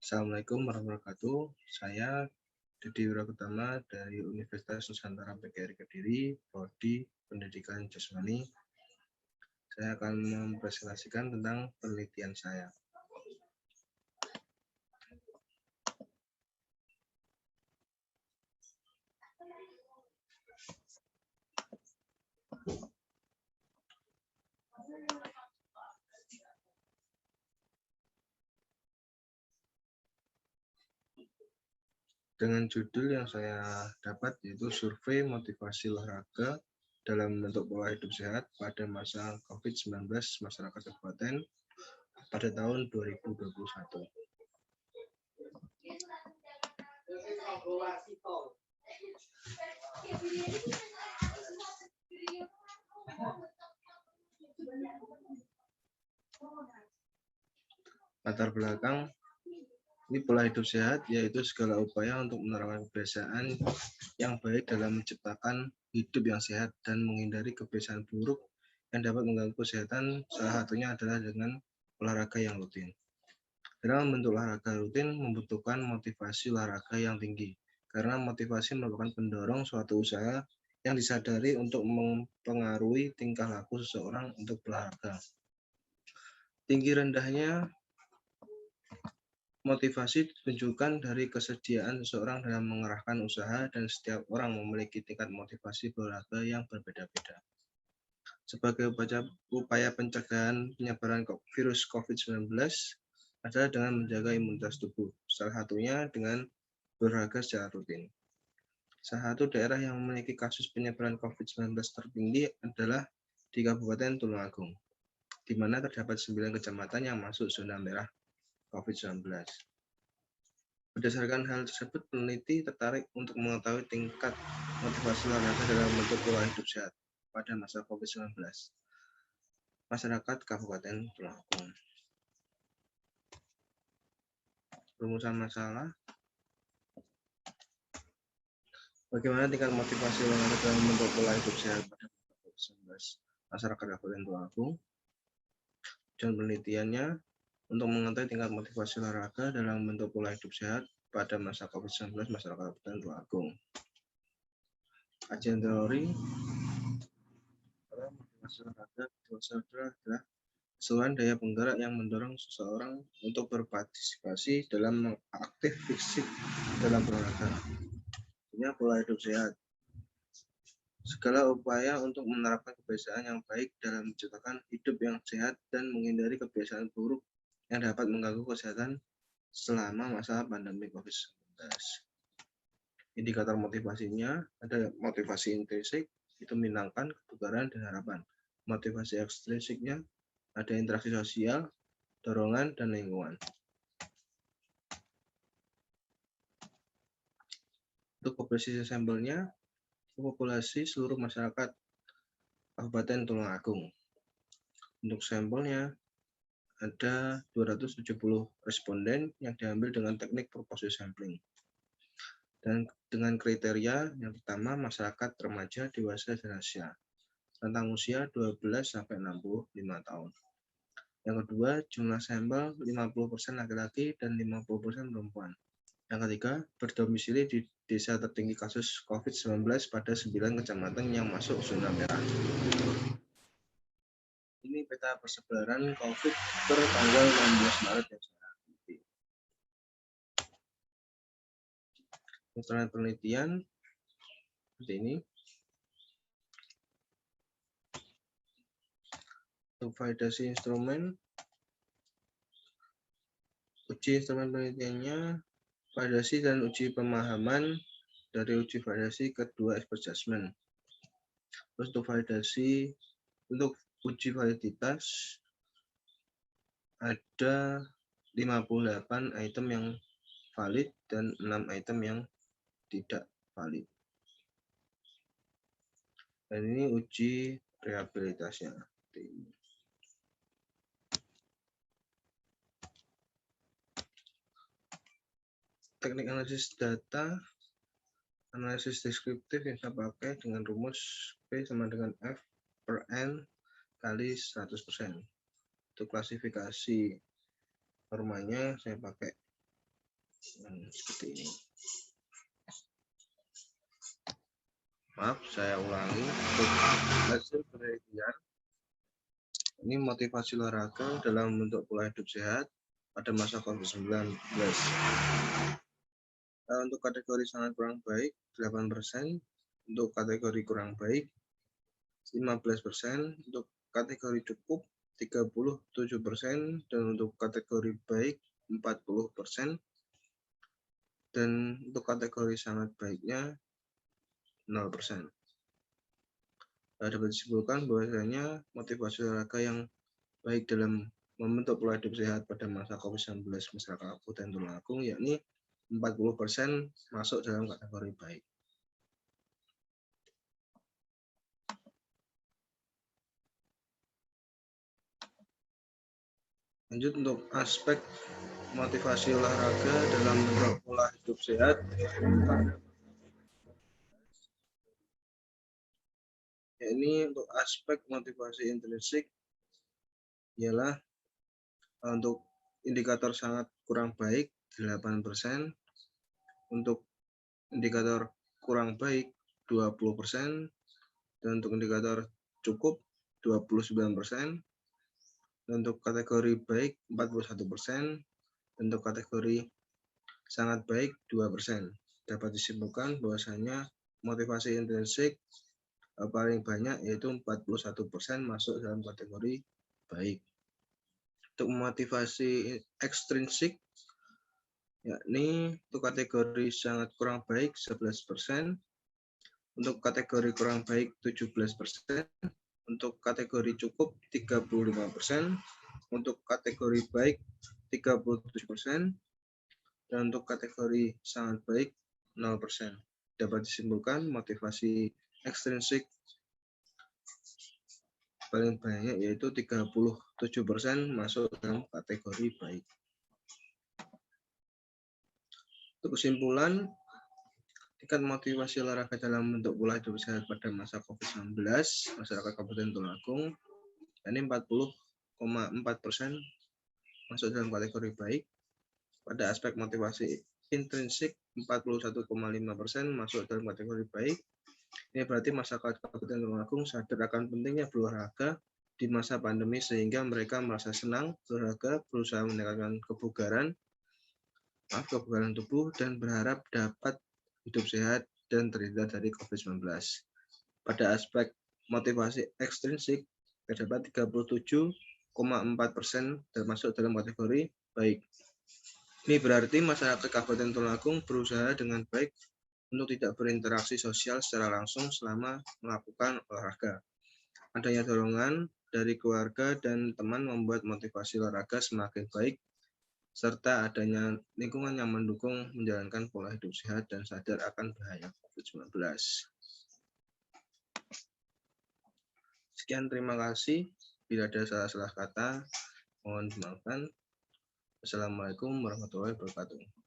Assalamualaikum warahmatullahi wabarakatuh. Saya Didi Wirakutama dari Universitas Nusantara PGRI Kediri, Prodi Pendidikan Jasmani. Saya akan mempresentasikan tentang penelitian saya. Dengan judul yang saya dapat yaitu Survei Motivasi Olahraga dalam bentuk pola hidup sehat pada masa COVID-19 masyarakat kabupaten pada tahun 2021. Latar belakang ini pola hidup sehat, yaitu segala upaya untuk menerapkan kebiasaan yang baik dalam menciptakan hidup yang sehat dan menghindari kebiasaan buruk yang dapat mengganggu kesehatan. Salah satunya adalah dengan olahraga yang rutin. Dalam membentuk olahraga rutin membutuhkan motivasi olahraga yang tinggi, karena motivasi merupakan pendorong suatu usaha yang disadari untuk mempengaruhi tingkah laku seseorang untuk berolahraga. Tinggi rendahnya motivasi ditunjukkan dari kesediaan seseorang dalam mengerahkan usaha, dan setiap orang memiliki tingkat motivasi berolahraga yang berbeda-beda. Sebagai upaya pencegahan penyebaran virus COVID-19 adalah dengan menjaga imunitas tubuh, salah satunya dengan berolahraga secara rutin. Salah satu daerah yang memiliki kasus penyebaran COVID-19 tertinggi adalah di Kabupaten Tulungagung, di mana terdapat 9 kecamatan yang masuk zona merah COVID-19. Berdasarkan hal tersebut, peneliti tertarik untuk mengetahui tingkat motivasi olahraga dalam bentuk pola hidup sehat pada masa COVID-19 masyarakat Kabupaten Tulungagung. Rumusan masalah: bagaimana tingkat motivasi olahraga dalam bentuk pola hidup sehat pada COVID-19 masyarakat Kabupaten Tulungagung. Tujuan penelitiannya untuk mengetahui tingkat motivasi olahraga dalam bentuk pola hidup sehat pada masa COVID-19 masyarakat Kabupaten Tulungagung. Kajian teori motivasi olahraga adalah keseluruhan daya penggerak yang mendorong seseorang untuk berpartisipasi dalam aktif fisik dalam berolahraga. Ini pola hidup sehat. Segala upaya untuk menerapkan kebiasaan yang baik dalam menciptakan hidup yang sehat dan menghindari kebiasaan buruk yang dapat mengganggu kesehatan selama masa pandemi COVID-19. Indikator motivasinya ada motivasi intrinsik, itu menyenangkan, kebugaran, dan harapan. Motivasi ekstrinsiknya ada interaksi sosial, dorongan, dan lingkungan. Untuk populasi sampelnya, populasi seluruh masyarakat Kabupaten Tulungagung. Untuk sampelnya ada 270 responden yang diambil dengan teknik proporsi sampling. Dan dengan kriteria yang pertama masyarakat remaja, dewasa, dan lansia. Rentang usia 12 sampai 65 tahun. Yang kedua, jumlah sampel 50% laki-laki dan 50% perempuan. Yang ketiga, berdomisili di desa tertinggi kasus COVID-19 pada 9 kecamatan yang masuk zona merah. Ini peta persebaran COVID per tanggal 16 Maret yang saya ikuti. Instrumen penelitian seperti ini. Untuk validasi instrumen, uji instrumen penelitiannya, validasi dan uji pemahaman dari uji validasi kedua expert judgment. Terus untuk validasi, untuk uji validitas ada 58 item yang valid dan 6 item yang tidak valid. Dan ini uji rehabilitasnya. Teknik analisis data, analisis deskriptif yang saya pakai dengan rumus P sama dengan F per N kali 100%. Untuk klasifikasi normanya saya pakai Seperti ini. Maaf, saya ulangi. Untuk hasil penelitian, ini motivasi olahraga dalam bentuk pola hidup sehat pada masa COVID-19. Untuk kategori sangat kurang baik, 8%. Untuk kategori kurang baik, 15%. Untuk kategori cukup, 37%. Dan untuk kategori baik, 40%. Dan untuk kategori sangat baiknya, 0%. Dapat disimpulkan bahwasanya motivasi olahraga yang baik dalam membentuk pola hidup sehat pada masa COVID-19 masyarakat Kabupaten Tulungagung, yakni 40% masuk dalam kategori baik. Lanjut untuk aspek motivasi olahraga dalam bentuk pola hidup sehat. Ini untuk aspek motivasi intrinsik ialah untuk indikator sangat kurang baik 8%, untuk indikator kurang baik 20%, dan untuk indikator cukup 29%, dan untuk kategori baik 41%, dan untuk kategori sangat baik 2%. Dapat disimpulkan bahwasanya motivasi intrinsik paling banyak yaitu 41% masuk dalam kategori baik. Untuk motivasi ekstrinsik, yakni untuk kategori sangat kurang baik 11%, untuk kategori kurang baik 17%, untuk kategori cukup 35%, untuk kategori baik 37%, dan untuk kategori sangat baik 0%. Dapat disimpulkan motivasi ekstrinsik paling banyak yaitu 37% masuk dalam kategori baik. Untuk kesimpulan, tingkat motivasi olahraga dalam bentuk pola hidup sehat pada masa COVID-19 masyarakat Kabupaten Tulungagung, ini 40,4% masuk dalam kategori baik. Pada aspek motivasi intrinsik, 41,5% masuk dalam kategori baik. Ini berarti masyarakat Kabupaten Tulungagung sadar akan pentingnya berolahraga di masa pandemi sehingga mereka merasa senang berolahraga, berusaha meningkatkan kebugaran tubuh, dan berharap dapat hidup sehat dan terhindar dari COVID-19. Pada aspek motivasi ekstrinsik, terdapat 37,4% termasuk dalam kategori baik. Ini berarti masyarakat Kabupaten Tulungagung berusaha dengan baik untuk tidak berinteraksi sosial secara langsung selama melakukan olahraga. Adanya dorongan dari keluarga dan teman membuat motivasi olahraga semakin baik, serta adanya lingkungan yang mendukung menjalankan pola hidup sehat dan sadar akan bahaya COVID-19. Sekian, terima kasih. Bila ada salah-salah kata, mohon dimaafkan. Assalamualaikum warahmatullahi wabarakatuh.